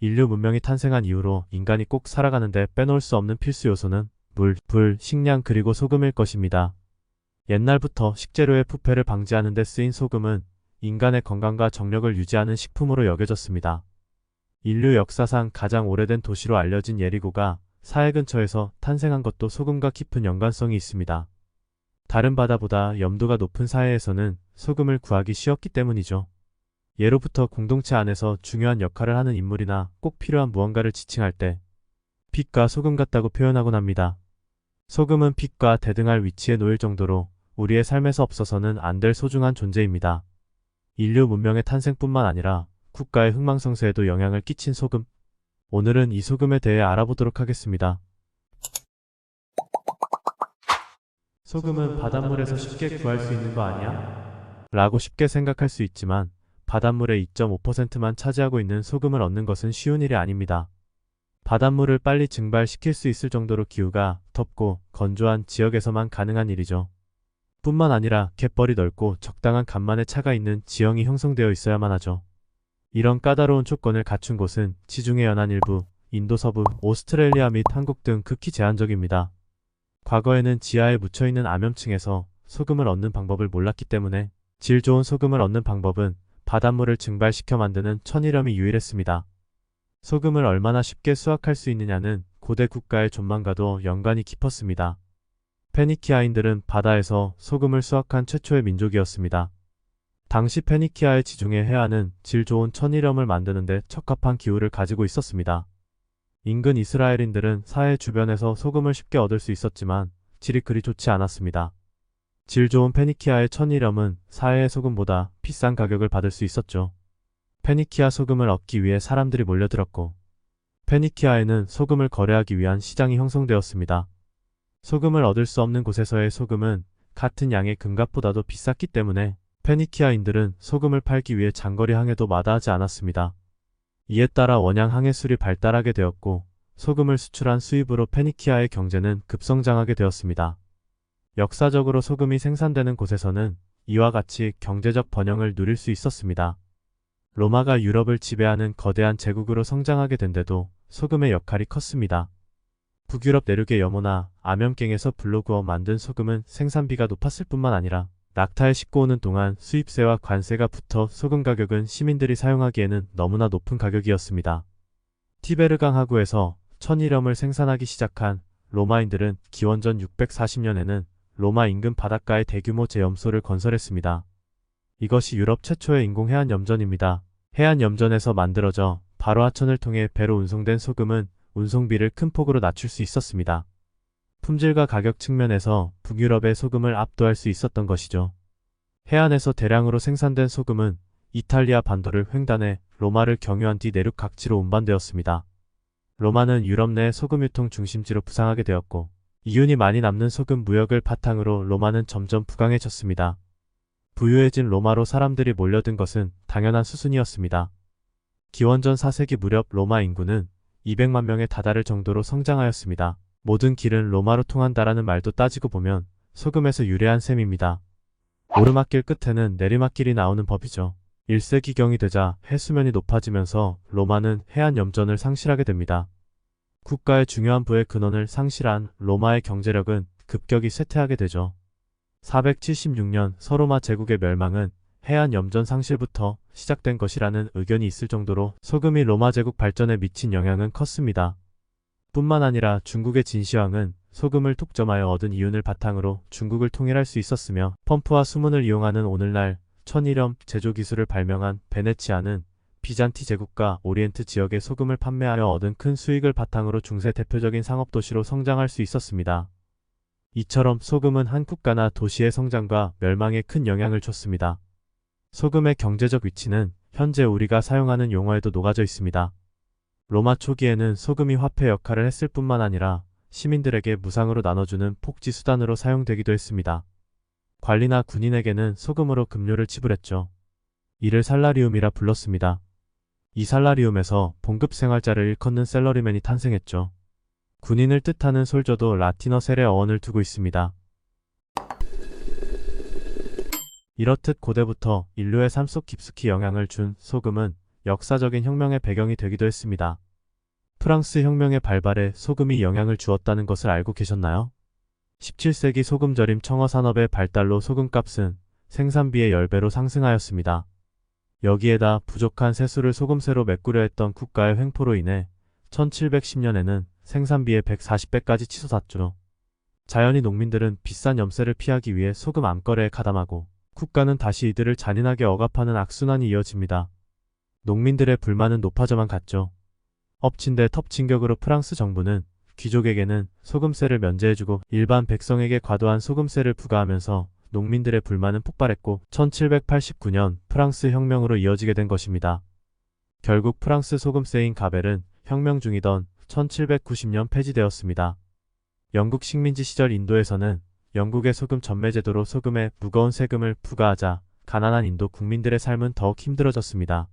인류 문명이 탄생한 이후로 인간이 꼭 살아가는데 빼놓을 수 없는 필수 요소는 물, 불, 식량 그리고 소금일 것입니다. 옛날부터 식재료의 부패를 방지하는 데 쓰인 소금은 인간의 건강과 정력을 유지하는 식품으로 여겨졌습니다. 인류 역사상 가장 오래된 도시로 알려진 예리고가 사해 근처에서 탄생한 것도 소금과 깊은 연관성이 있습니다. 다른 바다보다 염도가 높은 사해에서는 소금을 구하기 쉬웠기 때문이죠. 예로부터 공동체 안에서 중요한 역할을 하는 인물이나 꼭 필요한 무언가를 지칭할 때 빛과 소금 같다고 표현하곤 합니다. 소금은 빛과 대등할 위치에 놓일 정도로 우리의 삶에서 없어서는 안 될 소중한 존재입니다. 인류 문명의 탄생뿐만 아니라 국가의 흥망성쇠에도 영향을 끼친 소금. 오늘은 이 소금에 대해 알아보도록 하겠습니다. 소금은 바닷물에서 쉽게 구할 수 있는 거 아니야? 라고 쉽게 생각할 수 있지만 바닷물의 2.5%만 차지하고 있는 소금을 얻는 것은 쉬운 일이 아닙니다. 바닷물을 빨리 증발시킬 수 있을 정도로 기후가 덥고 건조한 지역에서만 가능한 일이죠. 뿐만 아니라 갯벌이 넓고 적당한 간만의 차가 있는 지형이 형성되어 있어야만 하죠. 이런 까다로운 조건을 갖춘 곳은 지중해 연안 일부, 인도 서부, 오스트레일리아 및 한국 등 극히 제한적입니다. 과거에는 지하에 묻혀있는 암염층에서 소금을 얻는 방법을 몰랐기 때문에 질 좋은 소금을 얻는 방법은 바닷물을 증발시켜 만드는 천일염이 유일했습니다. 소금을 얼마나 쉽게 수확할 수 있느냐는 고대 국가의 존망과도 연관이 깊었습니다. 페니키아인들은 바다에서 소금을 수확한 최초의 민족이었습니다. 당시 페니키아의 지중해 해안은 질 좋은 천일염을 만드는 데 적합한 기후를 가지고 있었습니다. 인근 이스라엘인들은 사해 주변에서 소금을 쉽게 얻을 수 있었지만 질이 그리 좋지 않았습니다. 질 좋은 페니키아의 천일염은 사해의 소금보다 비싼 가격을 받을 수 있었죠. 페니키아 소금을 얻기 위해 사람들이 몰려들었고 페니키아에는 소금을 거래하기 위한 시장이 형성되었습니다. 소금을 얻을 수 없는 곳에서의 소금은 같은 양의 금값보다도 비쌌기 때문에 페니키아인들은 소금을 팔기 위해 장거리 항해도 마다하지 않았습니다. 이에 따라 원양 항해술이 발달하게 되었고 소금을 수출한 수입으로 페니키아의 경제는 급성장하게 되었습니다. 역사적으로 소금이 생산되는 곳에서는 이와 같이 경제적 번영을 누릴 수 있었습니다. 로마가 유럽을 지배하는 거대한 제국으로 성장하게 된 데도 소금의 역할이 컸습니다. 북유럽 내륙의 염호나 암염갱에서 불로 구워 만든 소금은 생산비가 높았을 뿐만 아니라 낙타에 싣고 오는 동안 수입세와 관세가 붙어 소금 가격은 시민들이 사용하기에는 너무나 높은 가격이었습니다. 티베르강 하구에서 천일염을 생산하기 시작한 로마인들은 기원전 640년에는 로마 인근 바닷가에 대규모 제염소를 건설했습니다. 이것이 유럽 최초의 인공 해안염전입니다. 해안염전에서 만들어져 바로 하천을 통해 배로 운송된 소금은 운송비를 큰 폭으로 낮출 수 있었습니다. 품질과 가격 측면에서 북유럽의 소금을 압도할 수 있었던 것이죠. 해안에서 대량으로 생산된 소금은 이탈리아 반도를 횡단해 로마를 경유한 뒤 내륙 각지로 운반되었습니다. 로마는 유럽 내 소금 유통 중심지로 부상하게 되었고 이윤이 많이 남는 소금 무역을 바탕으로 로마는 점점 부강해졌습니다. 부유해진 로마로 사람들이 몰려든 것은 당연한 수순이었습니다. 기원전 4세기 무렵 로마 인구는 200만 명에 다다를 정도로 성장하였습니다. 모든 길은 로마로 통한다라는 말도 따지고 보면 소금에서 유래한 셈입니다. 오르막길 끝에는 내리막길이 나오는 법이죠. 1세기경이 되자 해수면이 높아지면서 로마는 해안 염전을 상실하게 됩니다. 국가의 중요한 부의 근원을 상실한 로마의 경제력은 급격히 쇠퇴하게 되죠. 476년 서로마 제국의 멸망은 해안 염전 상실부터 시작된 것이라는 의견이 있을 정도로 소금이 로마 제국 발전에 미친 영향은 컸습니다. 뿐만 아니라 중국의 진시황은 소금을 독점하여 얻은 이윤을 바탕으로 중국을 통일할 수 있었으며 펌프와 수문을 이용하는 오늘날 천일염 제조 기술을 발명한 베네치아는 비잔티 제국과 오리엔트 지역에 소금을 판매하여 얻은 큰 수익을 바탕으로 중세 대표적인 상업도시로 성장할 수 있었습니다. 이처럼 소금은 한 국가나 도시의 성장과 멸망에 큰 영향을 줬습니다. 소금의 경제적 위치는 현재 우리가 사용하는 용어에도 녹아져 있습니다. 로마 초기에는 소금이 화폐 역할을 했을 뿐만 아니라 시민들에게 무상으로 나눠주는 복지 수단으로 사용되기도 했습니다. 관리나 군인에게는 소금으로 급료를 지불했죠. 이를 살라리움이라 불렀습니다. 이 살라리움에서 봉급 생활자를 일컫는 셀러리맨이 탄생했죠. 군인을 뜻하는 솔저도 라틴어 셀의 어원을 두고 있습니다. 이렇듯 고대부터 인류의 삶 속 깊숙이 영향을 준 소금은 역사적인 혁명의 배경이 되기도 했습니다. 프랑스 혁명의 발발에 소금이 영향을 주었다는 것을 알고 계셨나요? 17세기 소금 절임 청어 산업의 발달로 소금값은 생산비의 10배로 상승하였습니다. 여기에다 부족한 세수를 소금세로 메꾸려 했던 국가의 횡포로 인해 1710년에는 생산비의 140배까지 치솟았죠. 자연히 농민들은 비싼 염세를 피하기 위해 소금 암거래에 가담하고 국가는 다시 이들을 잔인하게 억압하는 악순환이 이어집니다. 농민들의 불만은 높아져만 갔죠. 엎친 데 덮친격으로 프랑스 정부는 귀족에게는 소금세를 면제해주고 일반 백성에게 과도한 소금세를 부과하면서 농민들의 불만은 폭발했고 1789년 프랑스 혁명으로 이어지게 된 것입니다. 결국 프랑스 소금세인 가벨은 혁명 중이던 1790년 폐지되었습니다. 영국 식민지 시절 인도에서는 영국의 소금 전매 제도로 소금에 무거운 세금을 부과하자 가난한 인도 국민들의 삶은 더욱 힘들어졌습니다.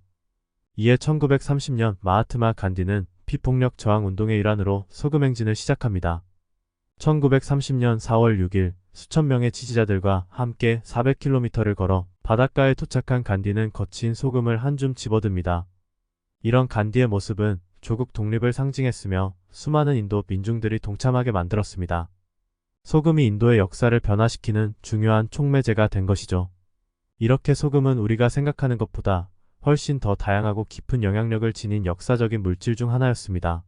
이에 1930년 마하트마 간디는 비폭력 저항 운동의 일환으로 소금 행진을 시작합니다. 1930년 4월 6일 수천 명의 지지자들과 함께 400km를 걸어 바닷가에 도착한 간디는 거친 소금을 한 줌 집어듭니다. 이런 간디의 모습은 조국 독립을 상징했으며 수많은 인도 민중들이 동참하게 만들었습니다. 소금이 인도의 역사를 변화시키는 중요한 촉매제가 된 것이죠. 이렇게 소금은 우리가 생각하는 것보다 훨씬 더 다양하고 깊은 영향력을 지닌 역사적인 물질 중 하나였습니다.